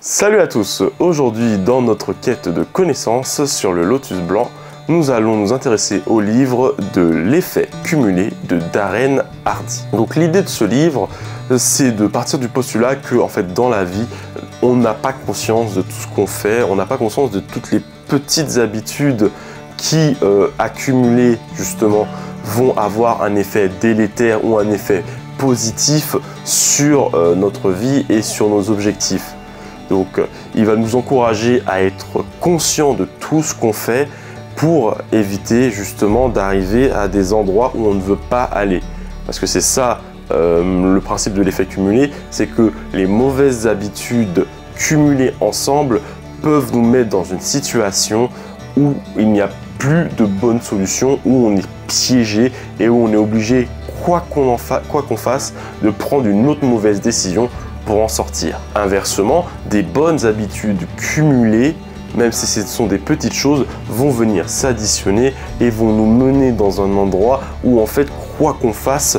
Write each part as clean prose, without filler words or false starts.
Salut à tous, aujourd'hui dans notre quête de connaissances sur le lotus blanc, nous allons nous intéresser au livre de l'effet cumulé de Darren Hardy. Donc l'idée de ce livre, c'est de partir du postulat que en fait dans la vie, on n'a pas conscience de tout ce qu'on fait, on n'a pas conscience de toutes les petites habitudes qui accumulées justement vont avoir un effet délétère ou un effet positif sur notre vie et sur nos objectifs. Donc il va nous encourager à être conscient de tout ce qu'on fait pour éviter justement d'arriver à des endroits où on ne veut pas aller. Parce que c'est ça le principe de l'effet cumulé, c'est que les mauvaises habitudes cumulées ensemble peuvent nous mettre dans une situation où il n'y a plus de bonne solution, où on est piégé et où on est obligé, quoi qu'on fasse, de prendre une autre mauvaise décision pour en sortir. Inversement, des bonnes habitudes cumulées, même si ce sont des petites choses, vont venir s'additionner et vont nous mener dans un endroit où en fait, quoi qu'on fasse,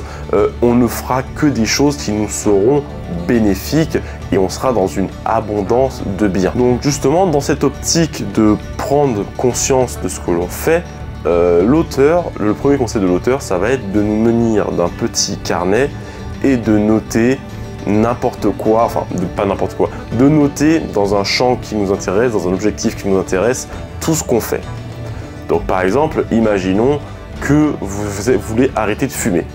on ne fera que des choses qui nous seront bénéfiques et on sera dans une abondance de biens. Donc justement, dans cette optique de prendre conscience de ce que l'on fait, le premier conseil de l'auteur, ça va être de nous munir d'un petit carnet et de noter n'importe quoi, enfin pas n'importe quoi, de noter dans un champ qui nous intéresse, dans un objectif qui nous intéresse, tout ce qu'on fait. Donc par exemple, imaginons que vous voulez arrêter de fumer.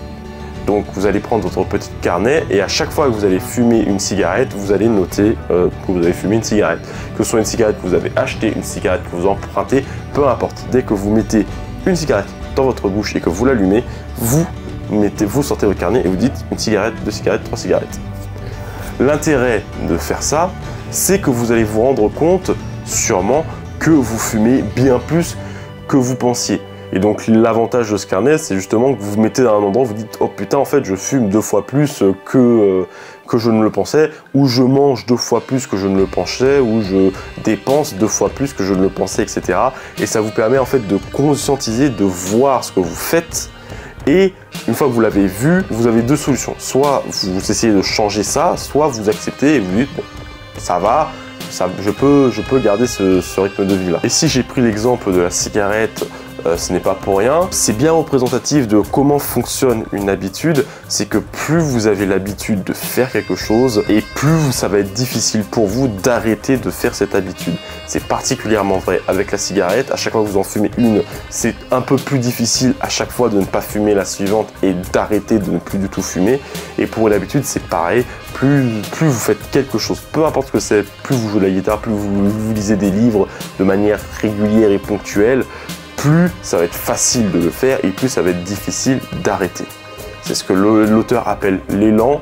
Donc vous allez prendre votre petit carnet et à chaque fois que vous allez fumer une cigarette, vous allez noter que vous avez fumé une cigarette. Que ce soit une cigarette que vous avez achetée, une cigarette que vous empruntez, peu importe. Dès que vous mettez une cigarette dans votre bouche et que vous l'allumez, vous sortez votre carnet et vous dites une cigarette, deux cigarettes, trois cigarettes. L'intérêt de faire ça, c'est que vous allez vous rendre compte sûrement que vous fumez bien plus que vous pensiez. Et donc l'avantage de ce carnet, c'est justement que vous vous mettez dans un endroit où vous dites « Oh putain, en fait, je fume 2 fois plus que je ne le pensais » ou « Je mange 2 fois plus que je ne le pensais » ou « Je dépense 2 fois plus que je ne le pensais », etc. Et ça vous permet en fait de conscientiser, de voir ce que vous faites. Et une fois que vous l'avez vu, vous avez deux solutions. Soit vous essayez de changer ça, soit vous acceptez et vous dites bon, ça va, je peux garder ce rythme de vie là. Et si j'ai pris l'exemple de la cigarette, ce n'est pas pour rien. C'est bien représentatif de comment fonctionne une habitude. C'est que plus vous avez l'habitude de faire quelque chose et plus ça va être difficile pour vous d'arrêter de faire cette habitude. C'est particulièrement vrai avec la cigarette. À chaque fois que vous en fumez une, c'est un peu plus difficile à chaque fois de ne pas fumer la suivante et d'arrêter de ne plus du tout fumer. Et pour l'habitude, c'est pareil. Plus vous faites quelque chose, peu importe ce que c'est, plus vous jouez de la guitare, plus vous lisez des livres de manière régulière et ponctuelle, plus ça va être facile de le faire et plus ça va être difficile d'arrêter. C'est ce que l'auteur appelle l'élan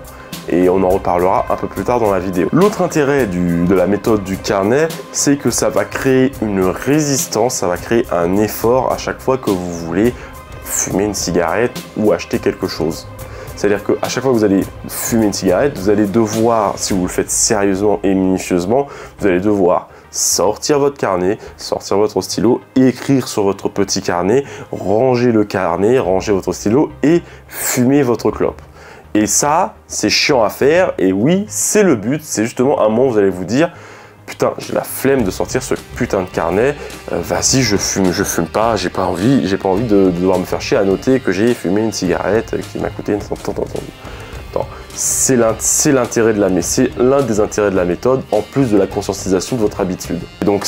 et on en reparlera un peu plus tard dans la vidéo. L'autre intérêt de la méthode du carnet, c'est que ça va créer une résistance, ça va créer un effort à chaque fois que vous voulez fumer une cigarette ou acheter quelque chose. C'est-à-dire qu'à chaque fois que vous allez fumer une cigarette, vous allez devoir, si vous le faites sérieusement et minutieusement, vous allez devoir sortir votre carnet, sortir votre stylo, écrire sur votre petit carnet, ranger le carnet, ranger votre stylo et fumer votre clope. Et ça, c'est chiant à faire et oui, c'est le but. C'est justement un moment où vous allez vous dire putain, j'ai la flemme de sortir ce putain de carnet, vas-y, je fume pas, j'ai pas envie de devoir me faire chier à noter que j'ai fumé une cigarette qui m'a coûté une centaine. C'est l'un des intérêts de la méthode, en plus de la conscientisation de votre habitude. Et donc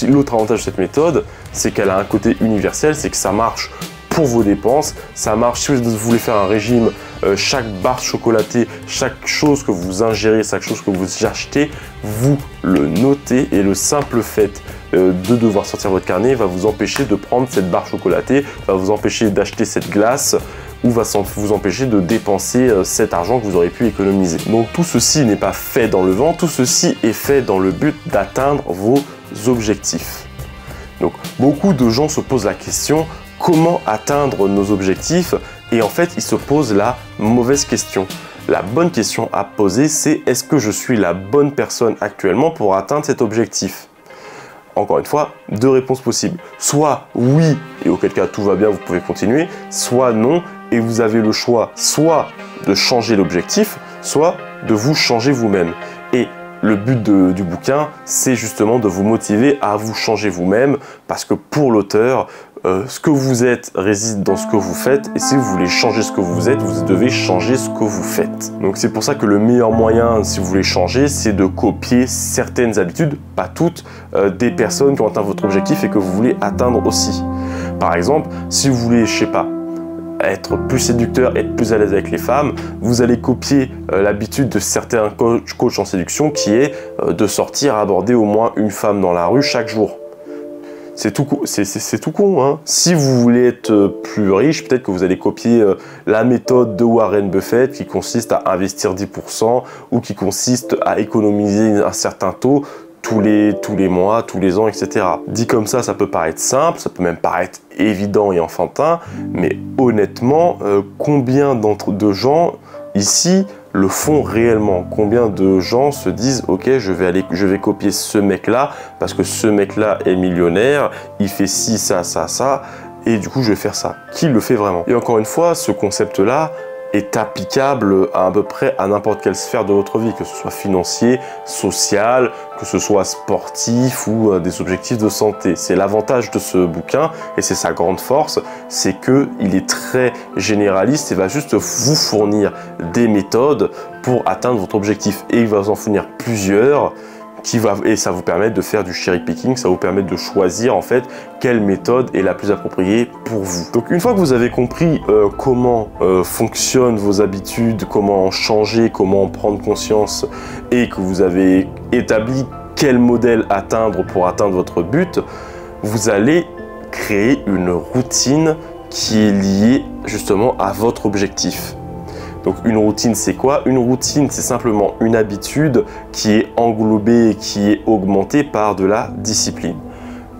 l'autre avantage de cette méthode, c'est qu'elle a un côté universel, c'est que ça marche pour vos dépenses, ça marche si vous voulez faire un régime, chaque barre chocolatée, chaque chose que vous ingérez, chaque chose que vous achetez, vous le notez et le simple fait de devoir sortir votre carnet va vous empêcher de prendre cette barre chocolatée, va vous empêcher d'acheter cette glace, ou va vous empêcher de dépenser cet argent que vous aurez pu économiser. Donc tout ceci n'est pas fait dans le vent, tout ceci est fait dans le but d'atteindre vos objectifs. Donc beaucoup de gens se posent la question, comment atteindre nos objectifs? Et en fait, ils se posent la mauvaise question. La bonne question à poser, c'est est-ce que je suis la bonne personne actuellement pour atteindre cet objectif? Encore une fois, deux réponses possibles. Soit oui, et auquel cas tout va bien, vous pouvez continuer, soit non, et vous avez le choix soit de changer l'objectif, soit de vous changer vous-même. Et le but du bouquin, c'est justement de vous motiver à vous changer vous-même, parce que pour l'auteur, ce que vous êtes réside dans ce que vous faites, et si vous voulez changer ce que vous êtes, vous devez changer ce que vous faites. Donc c'est pour ça que le meilleur moyen, si vous voulez changer, c'est de copier certaines habitudes, pas toutes, des personnes qui ont atteint votre objectif et que vous voulez atteindre aussi. Par exemple, si vous voulez, je sais pas, être plus séducteur, être plus à l'aise avec les femmes, vous allez copier l'habitude de certains coachs en séduction qui est de sortir, aborder au moins une femme dans la rue chaque jour. C'est tout con, hein. Si vous voulez être plus riche, peut-être que vous allez copier la méthode de Warren Buffett qui consiste à investir 10% ou qui consiste à économiser un certain taux tous les mois, tous les ans, etc. Dit comme ça peut paraître simple, ça peut même paraître évident et enfantin, mais honnêtement, combien de gens ici le font réellement? Combien de gens se disent ok, je vais copier ce mec là parce que ce mec là est millionnaire, il fait ci, ça, et du coup je vais faire ça. Qui le fait vraiment? Et encore une fois, ce concept là est applicable à peu près à n'importe quelle sphère de votre vie, que ce soit financier, social, que ce soit sportif ou des objectifs de santé. C'est l'avantage de ce bouquin et c'est sa grande force, c'est qu'il est très généraliste et va juste vous fournir des méthodes pour atteindre votre objectif. Et il va vous en fournir plusieurs et ça vous permet de faire du cherry picking, ça vous permet de choisir en fait quelle méthode est la plus appropriée pour vous. Donc une fois que vous avez compris comment fonctionnent vos habitudes, comment changer, comment prendre conscience et que vous avez établi quel modèle atteindre pour atteindre votre but, vous allez créer une routine qui est liée justement à votre objectif. Donc une routine, c'est quoi? Une routine, c'est simplement une habitude qui est englobée, qui est augmentée par de la discipline.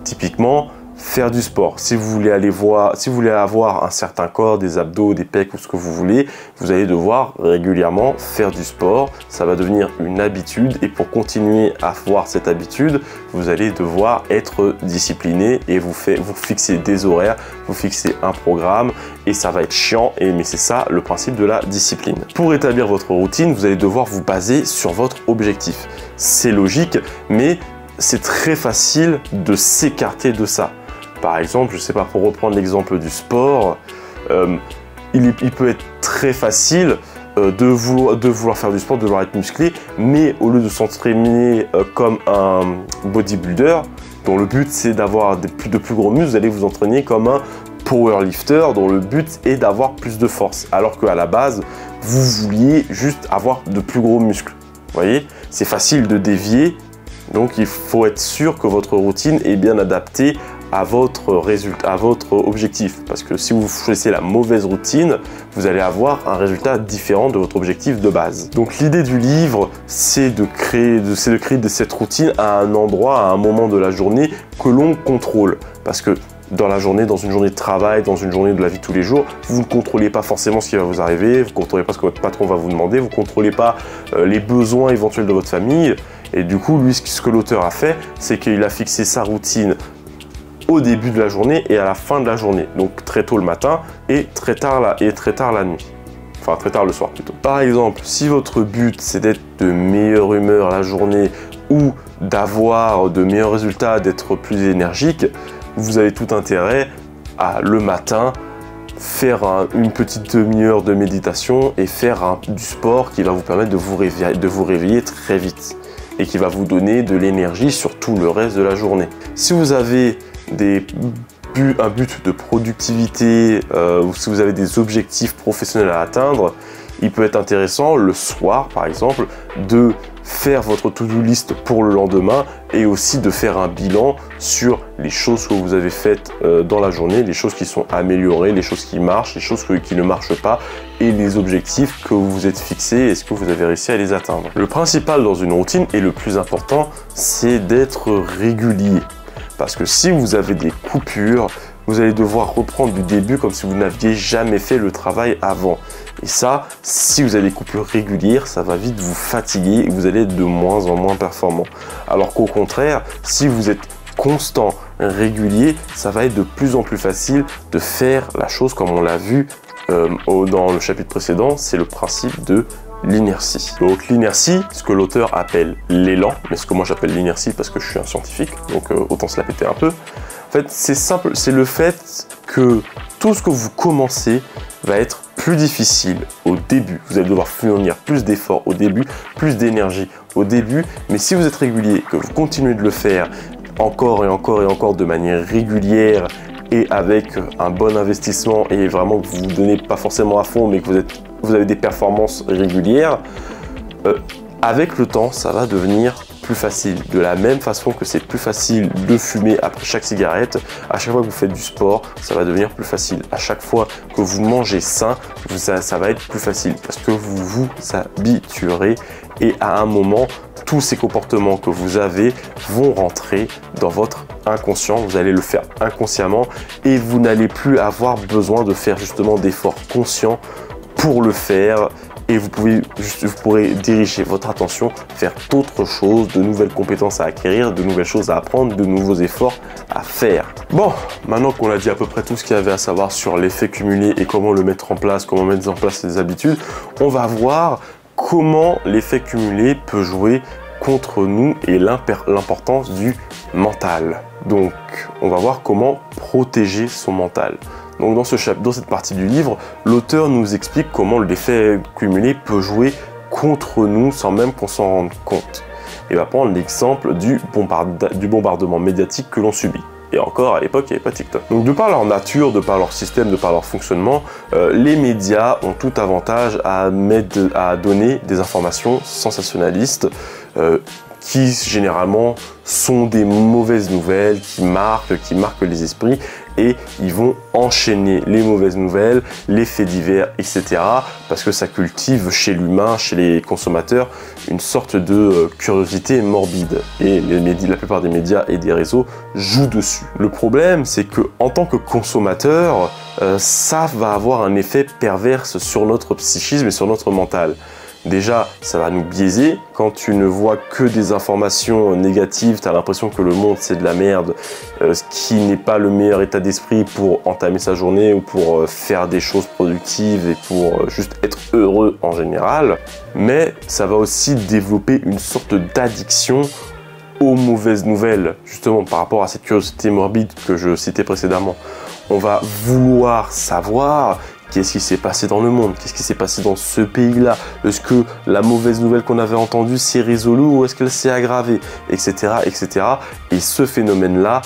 Typiquement, faire du sport. Si vous voulez avoir un certain corps, des abdos, des pecs ou ce que vous voulez, vous allez devoir régulièrement faire du sport. Ça va devenir une habitude et pour continuer à avoir cette habitude, vous allez devoir être discipliné et vous fixer des horaires, vous fixer un programme et ça va être chiant, mais c'est ça le principe de la discipline. Pour établir votre routine, vous allez devoir vous baser sur votre objectif. C'est logique, mais c'est très facile de s'écarter de ça. Par exemple, je ne sais pas, pour reprendre l'exemple du sport, il peut être très facile de vouloir faire du sport, de vouloir être musclé, mais au lieu de s'entraîner comme un bodybuilder, dont le but c'est d'avoir de plus gros muscles, vous allez vous entraîner comme un powerlifter, dont le but est d'avoir plus de force, alors qu'à la base, vous vouliez juste avoir de plus gros muscles. Vous voyez, c'est facile de dévier, donc il faut être sûr que votre routine est bien adaptée à votre résultat, à votre objectif. Parce que si vous choisissez la mauvaise routine, vous allez avoir un résultat différent de votre objectif de base. Donc l'idée du livre, c'est de créer cette routine à un endroit, à un moment de la journée que l'on contrôle. Parce que dans la journée, dans une journée de travail, dans une journée de la vie de tous les jours, vous ne contrôlez pas forcément ce qui va vous arriver, vous ne contrôlez pas ce que votre patron va vous demander, vous ne contrôlez pas les besoins éventuels de votre famille. Et du coup, lui, ce que l'auteur a fait, c'est qu'il a fixé sa routine au début de la journée et à la fin de la journée. Donc très tôt le matin et très tard la nuit. Enfin, très tard le soir plutôt. Par exemple, si votre but, c'est d'être de meilleure humeur la journée ou d'avoir de meilleurs résultats, d'être plus énergique, vous avez tout intérêt à, le matin, faire une petite demi-heure de méditation et faire du sport qui va vous permettre de vous réveiller très vite et qui va vous donner de l'énergie sur tout le reste de la journée. Si vous avez un but de productivité ou si vous avez des objectifs professionnels à atteindre, il peut être intéressant le soir par exemple de faire votre to-do list pour le lendemain et aussi de faire un bilan sur les choses que vous avez faites dans la journée, les choses qui sont améliorées, les choses qui marchent, les choses qui ne marchent pas et les objectifs que vous vous êtes fixés, est-ce que vous avez réussi à les atteindre. Le principal dans une routine et le plus important, c'est d'être régulier. Parce que si vous avez des coupures, vous allez devoir reprendre du début comme si vous n'aviez jamais fait le travail avant. Et ça, si vous avez des coupures régulières, ça va vite vous fatiguer et vous allez être de moins en moins performant. Alors qu'au contraire, si vous êtes constant, régulier, ça va être de plus en plus facile de faire la chose comme on l'a vu dans le chapitre précédent. C'est le principe de l'inertie. Donc l'inertie, ce que l'auteur appelle l'élan, mais ce que moi j'appelle l'inertie parce que je suis un scientifique, donc autant se la péter un peu. En fait, c'est simple, c'est le fait que tout ce que vous commencez va être plus difficile au début. Vous allez devoir fournir plus d'efforts au début, plus d'énergie au début, mais si vous êtes régulier, que vous continuez de le faire encore et encore et encore de manière régulière et avec un bon investissement et vraiment que vous vous donnez pas forcément à fond, mais que vous avez des performances régulières, avec le temps, ça va devenir plus facile. De la même façon que c'est plus facile de fumer après chaque cigarette, à chaque fois que vous faites du sport, ça va devenir plus facile. À chaque fois que vous mangez sain, ça va être plus facile parce que vous vous habituerez et à un moment, tous ces comportements que vous avez vont rentrer dans votre inconscient. Vous allez le faire inconsciemment et vous n'allez plus avoir besoin de faire justement d'efforts conscients pour le faire. Et vous pourrez diriger votre attention vers d'autres choses, de nouvelles compétences à acquérir, de nouvelles choses à apprendre, de nouveaux efforts à faire. Bon, maintenant qu'on a dit à peu près tout ce qu'il y avait à savoir sur l'effet cumulé et comment le mettre en place, comment mettre en place ces habitudes, on va voir comment l'effet cumulé peut jouer contre nous et l'importance du mental. Donc, on va voir comment protéger son mental. Donc dans cette partie du livre, l'auteur nous explique comment l'effet cumulé peut jouer contre nous sans même qu'on s'en rende compte. Il va prendre l'exemple du bombardement médiatique que l'on subit. Et encore, à l'époque, il n'y avait pas TikTok. Donc de par leur nature, de par leur système, de par leur fonctionnement, les médias ont tout avantage à donner des informations sensationnalistes qui généralement sont des mauvaises nouvelles, qui marquent les esprits, et ils vont enchaîner les mauvaises nouvelles, les faits divers, etc. parce que ça cultive chez l'humain, chez les consommateurs, une sorte de curiosité morbide. Et la plupart des médias et des réseaux jouent dessus. Le problème, c'est que en tant que consommateur, ça va avoir un effet perverse sur notre psychisme et sur notre mental. Déjà, ça va nous biaiser. Quand tu ne vois que des informations négatives, tu as l'impression que le monde c'est de la merde, ce qui n'est pas le meilleur état d'esprit pour entamer sa journée ou pour faire des choses productives et pour juste être heureux en général. Mais ça va aussi développer une sorte d'addiction aux mauvaises nouvelles, justement par rapport à cette curiosité morbide que je citais précédemment. On va vouloir savoir qu'est-ce qui s'est passé dans le monde, qu'est-ce qui s'est passé dans ce pays-là, est-ce que la mauvaise nouvelle qu'on avait entendue s'est résolue ou est-ce qu'elle s'est aggravée, etc., etc. Et ce phénomène-là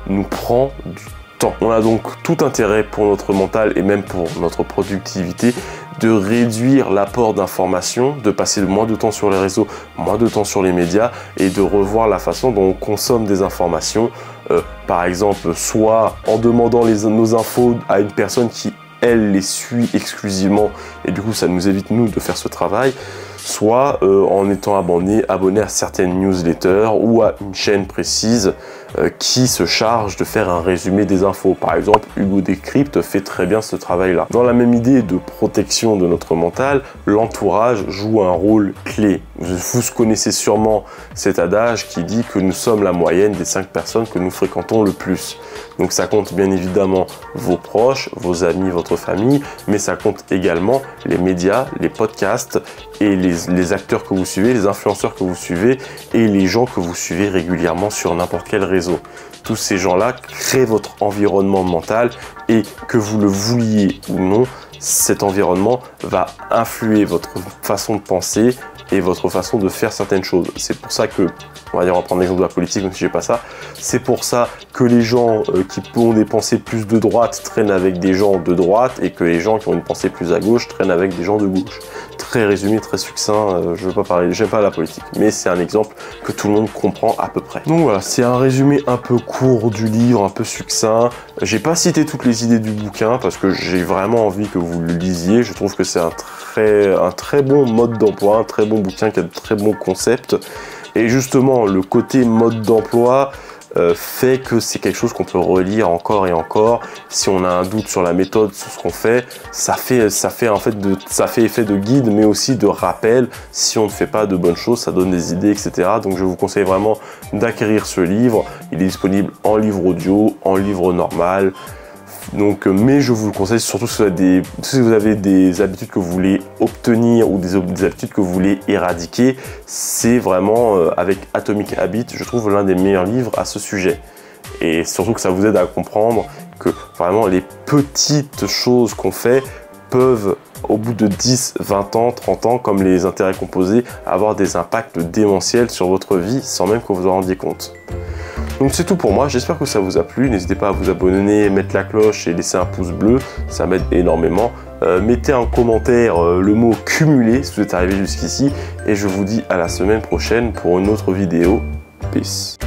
nous prend du temps. On a donc tout intérêt pour notre mental et même pour notre productivité de réduire l'apport d'informations, de passer moins de temps sur les réseaux, moins de temps sur les médias et de revoir la façon dont on consomme des informations. Par exemple, soit en demandant nos infos à une personne qui elle les suit exclusivement et du coup ça nous évite nous de faire ce travail, soit en étant abonné à certaines newsletters ou à une chaîne précise qui se charge de faire un résumé des infos. Par exemple, Hugo Décrypte fait très bien ce travail-là. Dans la même idée de protection de notre mental, l'entourage joue un rôle clé. Vous connaissez sûrement cet adage qui dit que nous sommes la moyenne des 5 personnes que nous fréquentons le plus. Donc ça compte bien évidemment vos proches, vos amis, votre famille, mais ça compte également les médias, les podcasts et les acteurs que vous suivez, les influenceurs que vous suivez et les gens que vous suivez régulièrement sur n'importe quel réseau. Tous ces gens-là créent votre environnement mental et que vous le vouliez ou non, cet environnement va influer votre façon de penser et votre façon de faire certaines choses. C'est pour ça que, on va prendre l'exemple de la politique, même si j'ai pas ça, c'est pour ça que les gens qui ont des pensées plus de droite traînent avec des gens de droite et que les gens qui ont une pensée plus à gauche traînent avec des gens de gauche. Très résumé, très succinct, je veux pas parler, j'aime pas la politique, mais c'est un exemple que tout le monde comprend à peu près. Donc voilà, c'est un résumé un peu court du livre, un peu succinct. J'ai pas cité toutes les idées du bouquin parce que j'ai vraiment envie que vous le lisiez. Je trouve que c'est un très bon mode d'emploi, un très bon bouquin qui a de très bons concepts. Et justement, le côté mode d'emploi fait que c'est quelque chose qu'on peut relire encore et encore. Si on a un doute sur la méthode, sur ce qu'on fait, ça fait effet de guide, mais aussi de rappel. Si on ne fait pas de bonnes choses, ça donne des idées, etc. Donc je vous conseille vraiment d'acquérir ce livre. Il est disponible en livre audio, en livre normal. Donc, mais je vous le conseille surtout si vous avez des habitudes que vous voulez obtenir ou des habitudes que vous voulez éradiquer. C'est vraiment avec Atomic Habits, je trouve l'un des meilleurs livres à ce sujet. Et surtout que ça vous aide à comprendre que vraiment les petites choses qu'on fait peuvent, au bout de 10, 20 ans, 30 ans, comme les intérêts composés, avoir des impacts démentiels sur votre vie sans même que vous vous en rendiez compte. Donc c'est tout pour moi, j'espère que ça vous a plu. N'hésitez pas à vous abonner, mettre la cloche et laisser un pouce bleu, ça m'aide énormément. Mettez en commentaire le mot cumulé si vous êtes arrivé jusqu'ici. Et je vous dis à la semaine prochaine pour une autre vidéo. Peace.